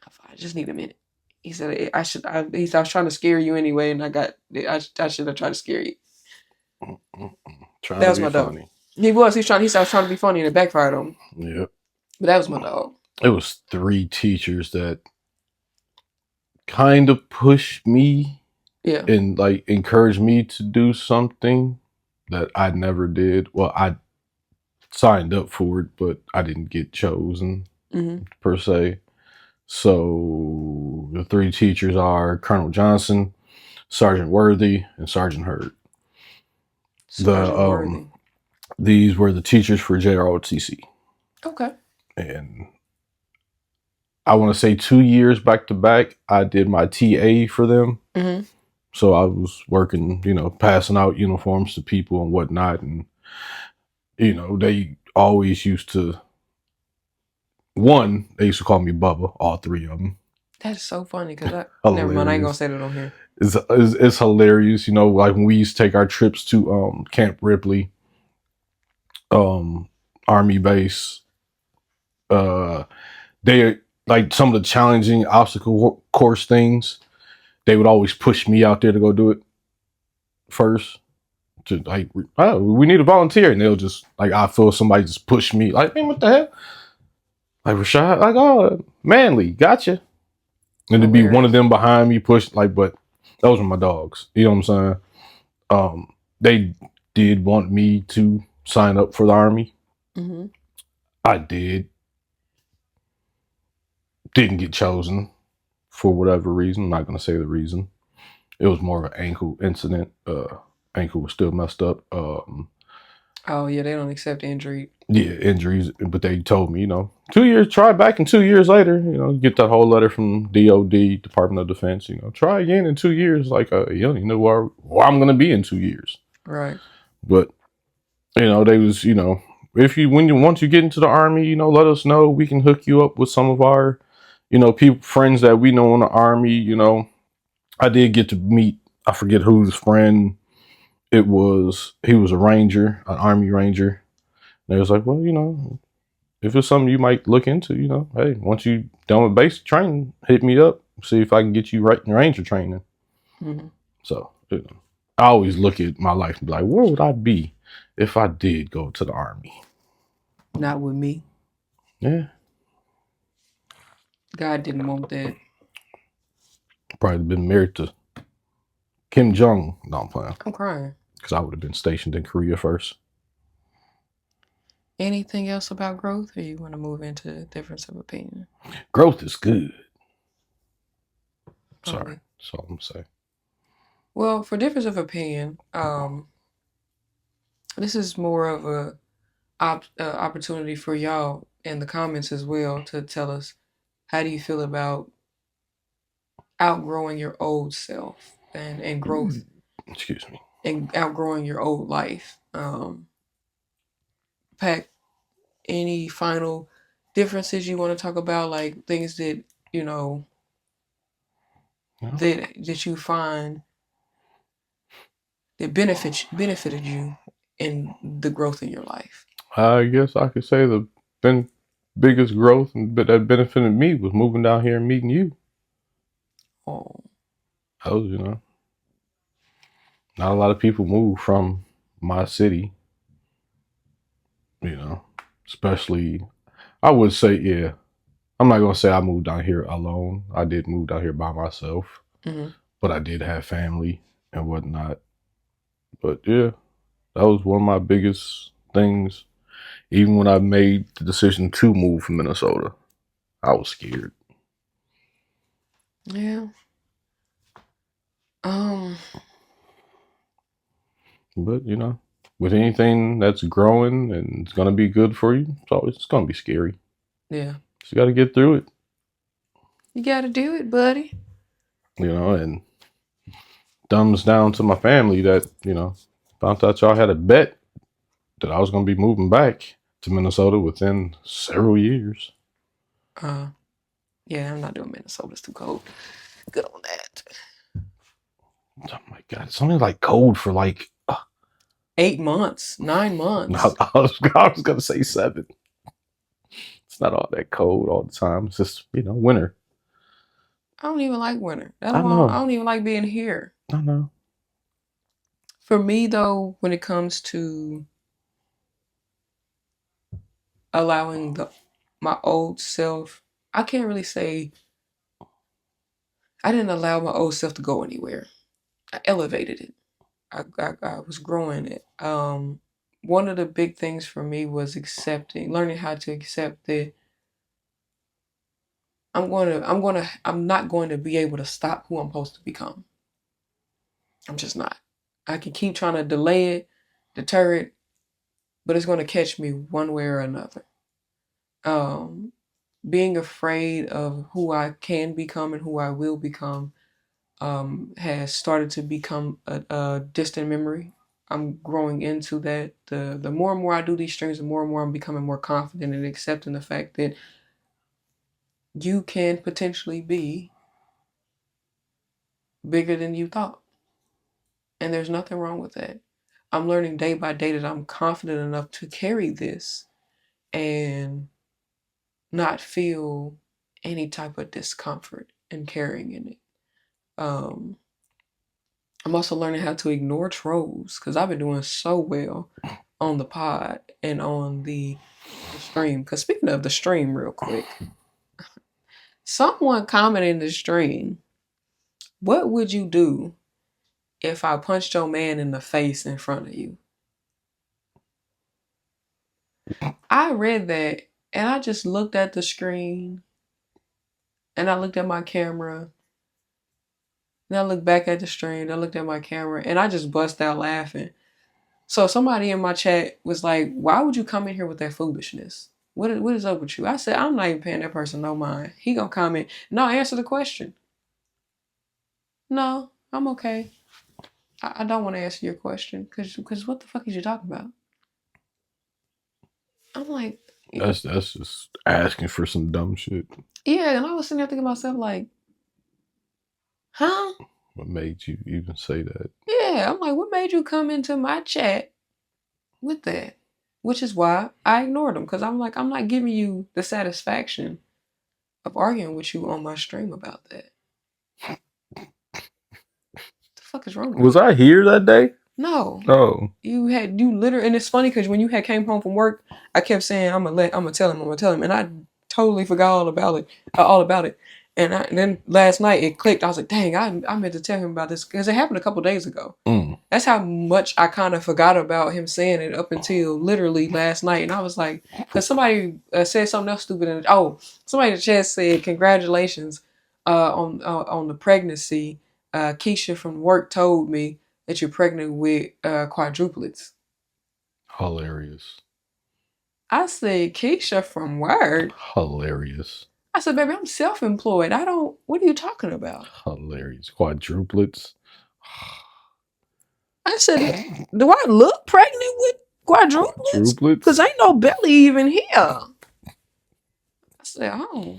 I'm fine. I just need a minute. He said, I should. He said, I was trying to scare you anyway, and I should have tried to scare you. Trying That to was be my dog. funny. He was. He said, I was trying to be funny, and it backfired on him. Yep. But that was my dog. It was 3 teachers that kind of pushed me Yeah. and like encouraged me to do something that I never did. Well, I signed up for it, but I didn't get chosen per se. So the 3 teachers are Colonel Johnson, Sergeant Worthy, and Sergeant Hurd. Sergeant Worthy. These were the teachers for JROTC. Okay. And I want to say 2 years back to back, I did my TA for them. Mm-hmm. So I was working, passing out uniforms to people and whatnot. And, they always used to, they used to call me Bubba, all 3 of them. That's so funny because never mind, I ain't gonna say that on here. It's hilarious, like when we used to take our trips to Camp Ripley, Army base. They like some of the challenging obstacle course things. They would always push me out there to go do it first. To like, oh, we need a volunteer, and they'll just like I feel somebody just push me, like, man, what the hell? Like Rashad, like, oh, Manley, gotcha. And to be one of them behind me, push like, but those were my dogs. You know what I'm saying? They did want me to sign up for the Army. Mm-hmm. I didn't get chosen for whatever reason. I'm not going to say the reason. It was more of an ankle incident. Ankle was still messed up. Oh yeah, they don't accept injury. Yeah, injuries. But they told me, 2 years, try back, and 2 years later, get that whole letter from DOD, Department of Defense. Try again in 2 years. Like, you don't even know where I'm going to be in 2 years. Right. But they was, if once you get into the Army, let us know. We can hook you up with some of our, friends that we know in the Army. I did get to meet, I forget whose friend it was. He was a Ranger, an Army Ranger. And they was like, well, if it's something you might look into, hey, once you done with basic training, hit me up, see if I can get you right in Ranger training. Mm-hmm. So, I always look at my life and be like, where would I be if I did go to the Army? Not with me. Yeah. God didn't want that. Probably been married to Kim Jong. No, I'm playing. I'm crying. Because I would have been stationed in Korea first. Anything else about growth, or you want to move into the difference of opinion? Growth is good. Sorry, Okay. that's all I'm gonna say. Well, for difference of opinion, this is more of a opportunity for y'all in the comments as well to tell us how do you feel about outgrowing your old self and growth Excuse me. and outgrowing your old life. Pack, any final differences you want to talk about, like things that you know that you find that benefited you in the growth in your life? I guess I could say the biggest growth that benefited me was moving down here and meeting you. Oh, I was, not a lot of people move from my city, especially, I would say, yeah. I'm not going to say I moved down here alone. I did move down here by myself, but I did have family and whatnot. But yeah, that was one of my biggest things. Even when I made the decision to move from Minnesota, I was scared. yeah. But with anything that's growing and it's gonna be good for you, it's gonna be scary. Yeah. So you got to get through it. You got to do it, buddy. And thumbs down to my family that found out y'all had a bet that I was gonna be moving back to Minnesota within several years. Yeah, I'm not doing Minnesota. It's too cold. Good on that. Oh my god, it's only like cold for like 8 months, 9 months. I was gonna say 7. It's not all that cold all the time. It's just winter. I don't even like winter. That's I why know. I don't even like being here. I know. For me, though, when it comes to allowing my old self, I can't really say I didn't allow my old self to go anywhere. I elevated it. I was growing it. One of the big things for me was learning how to accept that I'm not going to be able to stop who I'm supposed to become. I'm just not. I can keep trying to delay it, deter it, but it's going to catch me one way or another. Being afraid of who I can become and who I will become has started to become a distant memory. I'm growing into that. The more and more I do these streams, the more and more I'm becoming more confident and accepting the fact that you can potentially be bigger than you thought. And there's nothing wrong with that. I'm learning day by day that I'm confident enough to carry this and not feel any type of discomfort in carrying in it. I'm also learning how to ignore trolls because I've been doing so well on the pod and on the stream. Because speaking of the stream, real quick, someone commented in the stream, what would you do if I punched your man in the face in front of you? I read that and I just looked at the screen and I looked at my camera. Then I looked back at the stream. I looked at my camera and I just bust out laughing. So somebody in my chat was like, why would you come in here with that foolishness? What is up with you? I said, I'm not even paying that person no mind. He gonna comment. No, answer the question. No, I'm okay. I don't want to answer your question because what the fuck is you talking about? I'm like, That's just asking for some dumb shit. yeah, and I was sitting there thinking to myself like, huh? What made you even say that? Yeah, I'm like, what made you come into my chat with that? Which is why I ignored him because I'm like, I'm not giving you the satisfaction of arguing with you on my stream about that. The fuck is wrong with Was you? I here that day? No. Oh. You literally, and it's funny because when you had came home from work, I kept saying I'm gonna tell him, and I totally forgot all about it. And then last night it clicked. I was like, dang, I meant to tell him about this because it happened a couple days ago. That's how much I kind of forgot about him saying it up until literally last night. And I was like, because somebody said something else stupid. And somebody in the chat said congratulations on the pregnancy. Keisha from work told me that you're pregnant with quadruplets. Hilarious. I said, Keisha from work? Hilarious. I said, baby, I'm self-employed. What are you talking about? Hilarious. Quadruplets. I said, do I look pregnant with quadruplets? Because Quadruplets? ain't no belly even here. I said, oh.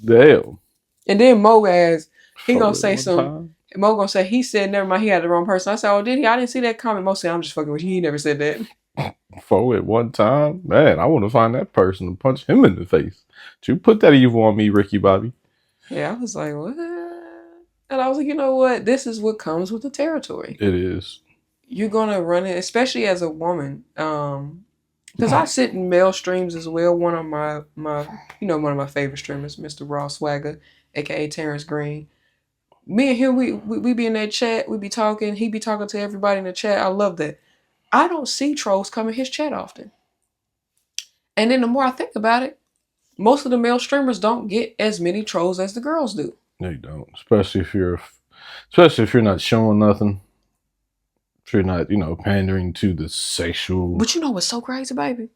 Damn. And then Mo asked, he gonna For say one some. time. Mo gonna say, he said, never mind, he had the wrong person. I said, oh, did he? I didn't see that comment. Mo said, I'm just fucking with you. He never said that. For at one time? Man, I want to find that person and punch him in the face. You put that evil on me, Ricky Bobby. Yeah, I was like, what? And I was like, you know what? This is what comes with the territory. It is. You're gonna run it, especially as a woman. Because I sit in male streams as well. One of my favorite streamers, Mr. Raw Swagger, aka Terrence Green. Me and him, we be in that chat. We be talking. He be talking to everybody in the chat. I love that. I don't see trolls come in his chat often. And then the more I think about it, most of the male streamers don't get as many trolls as the girls do. No, you don't. Especially if you're not showing nothing. If you're not, pandering to the sexual. But you know what's so crazy, baby?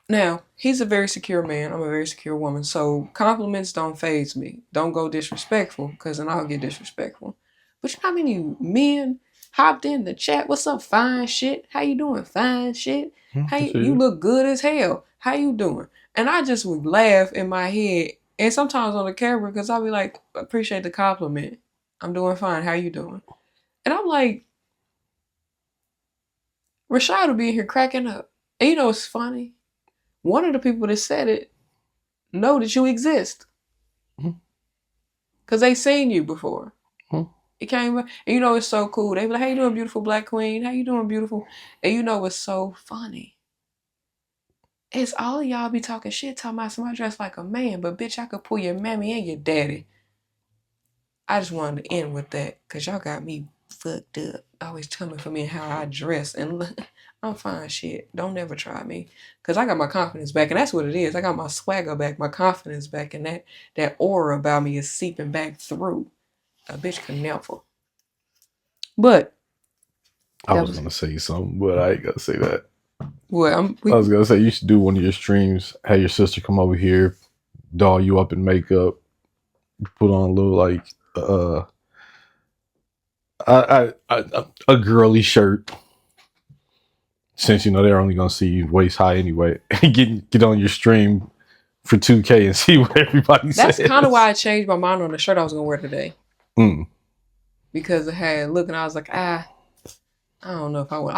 Now, he's a very secure man. I'm a very secure woman. So compliments don't faze me. Don't go disrespectful, because then I'll get disrespectful. But you know how many men hopped in the chat? What's up, fine shit? How you doing? Fine shit. You look good as hell. How you doing? And I just would laugh in my head. And sometimes on the camera, because I'll be like, appreciate the compliment. I'm doing fine. How you doing? And I'm like, Rashad will be in here cracking up. And you know what's funny? One of the people that said it know that you exist. Because they seen you before. It came up. And you know it's so cool. They be like, how you doing, beautiful black queen? How you doing, beautiful? And you know what's so funny? It's all of y'all be talking shit, talking about somebody dressed like a man. But bitch, I could pull your mammy and your daddy. I just wanted to end with that. Because y'all got me fucked up. Always coming for me and how I dress. And look, I'm fine shit. Don't ever try me. Because I got my confidence back. And that's what it is. I got my swagger back, my confidence back. And that aura about me is seeping back through. A bitch can never. But I was going to say something, but I ain't going to say that. Well, I was going to say you should do one of your streams, have your sister come over here, doll you up in makeup, put on a little a girly shirt. Since they're only gonna see you waist high anyway, get on your stream for 2K and see what everybody says. That's kind of why I changed my mind on the shirt I was gonna wear today. Because it had look, and I was like, I don't know if I would.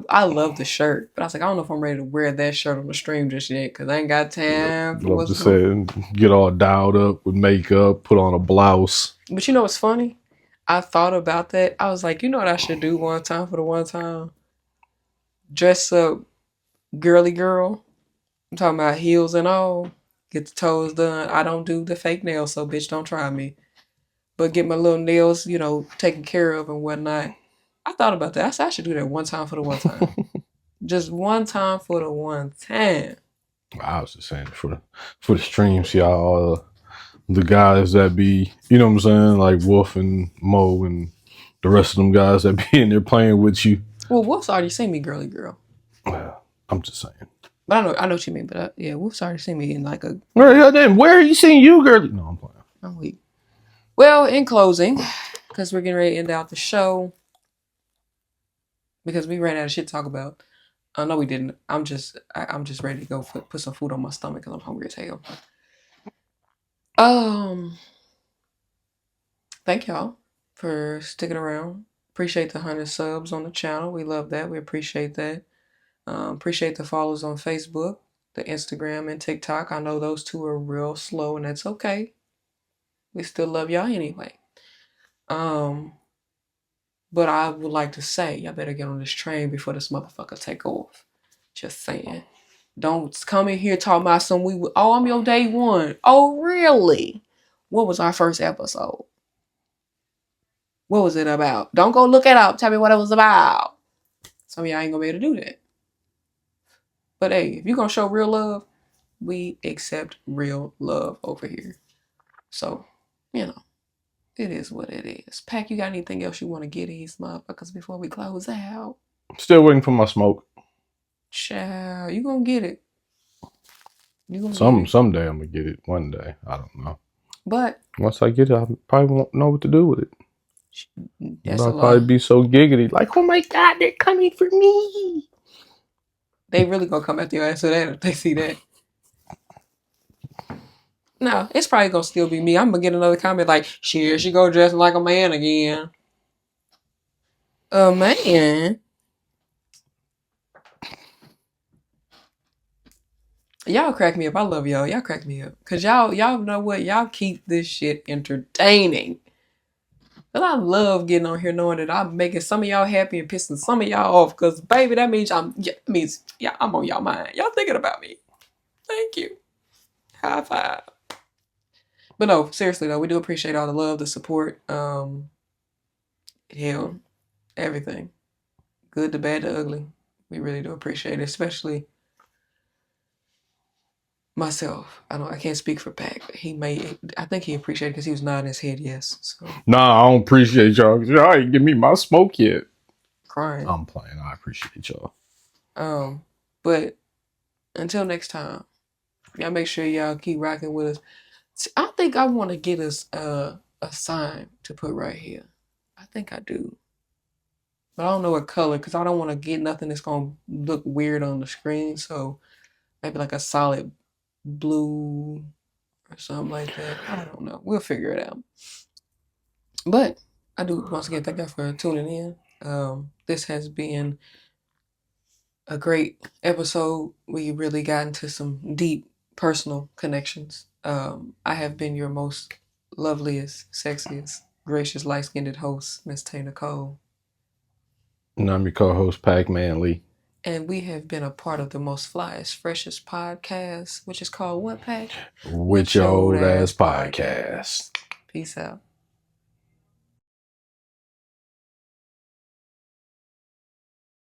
I love the shirt, but I was like, I don't know if I'm ready to wear that shirt on the stream just yet, because I ain't got time for what's going on. Get all dialed up with makeup, put on a blouse. But you know what's funny? I thought about that. I was like, you know what I should do one time for the one time? Dress up girly girl. I'm talking about heels and all. Get the toes done. I don't do the fake nails, so bitch, don't try me. But get my little nails, taken care of and whatnot. I thought about that. I said I should do that one time for the one time. Just one time for the one time. I was just saying for the streams, y'all, the guys that be, you know what I'm saying, like Wolf and Mo and the rest of them guys that be in there playing with you. Well, Wolf's already seen me, girly girl. I'm just saying. But I know what you mean. But yeah, Wolf's already seen me in like a. Where are you seeing you, girly? No, I'm playing. I'm weak. Well, in closing, because we're getting ready to end out the show, because we ran out of shit to talk about. No, we didn't. I'm just ready to go put some food on my stomach because I'm hungry as hell. Thank y'all for sticking around. Appreciate the 100 subs on the channel. We love that. We appreciate that. Appreciate the follows on Facebook, the Instagram, and TikTok. I know those two are real slow, and that's okay. We still love y'all anyway. But I would like to say, y'all better get on this train before this motherfucker take off. Just saying. Don't come in here talking about I'm your day one. Oh, really? What was our first episode? What was it about? Don't go look it up. Tell me what it was about. Some of y'all ain't gonna be able to do that. But hey, if you're gonna show real love, we accept real love over here. So, it is what it is. Pac, you got anything else you want to get these motherfuckers before we close out? Still waiting for my smoke. Child, you gonna get it. You gonna get it. Someday I'm gonna get it. One day, I don't know. But Once I get it, I probably won't know what to do with it. that's a I'll probably lie. be so giggity, like, oh my god, they're coming for me. They really gonna come after your ass for that if they see that. No, it's probably gonna still be me. I'm gonna get another comment like, "Here she go dressing like a man again." A man. Y'all crack me up. I love y'all. Y'all crack me up. Cause y'all know what? Y'all keep this shit entertaining. Cause I love getting on here knowing that I'm making some of y'all happy and pissing some of y'all off. Cause baby, that means I'm on y'all mind. Y'all thinking about me. Thank you. High five. But no, seriously though, we do appreciate all the love, the support, hell, everything. Good, the bad, the ugly. We really do appreciate it, especially myself. I can't speak for Pac. I think he appreciated it because he was nodding his head yes. So Nah, I don't appreciate y'all. Y'all ain't give me my smoke yet. crying. I'm playing. I appreciate y'all. But until next time, y'all make sure y'all keep rocking with us. I think I want to get us a sign to put right here. I think I do. But I don't know what color because I don't want to get nothing that's going to look weird on the screen. So maybe like a solid blue or something like that. I don't know. We'll figure it out. But I do once again thank y'all for tuning in. This has been a great episode. We really got into some deep personal connections. I have been your most loveliest, sexiest, gracious, light-skinned host, Miss Tay Nicole. And I'm your co-host, Pac Manley. And we have been a part of the most flyest, freshest podcast, which is called what, Pac? With your old ass podcast. Peace out.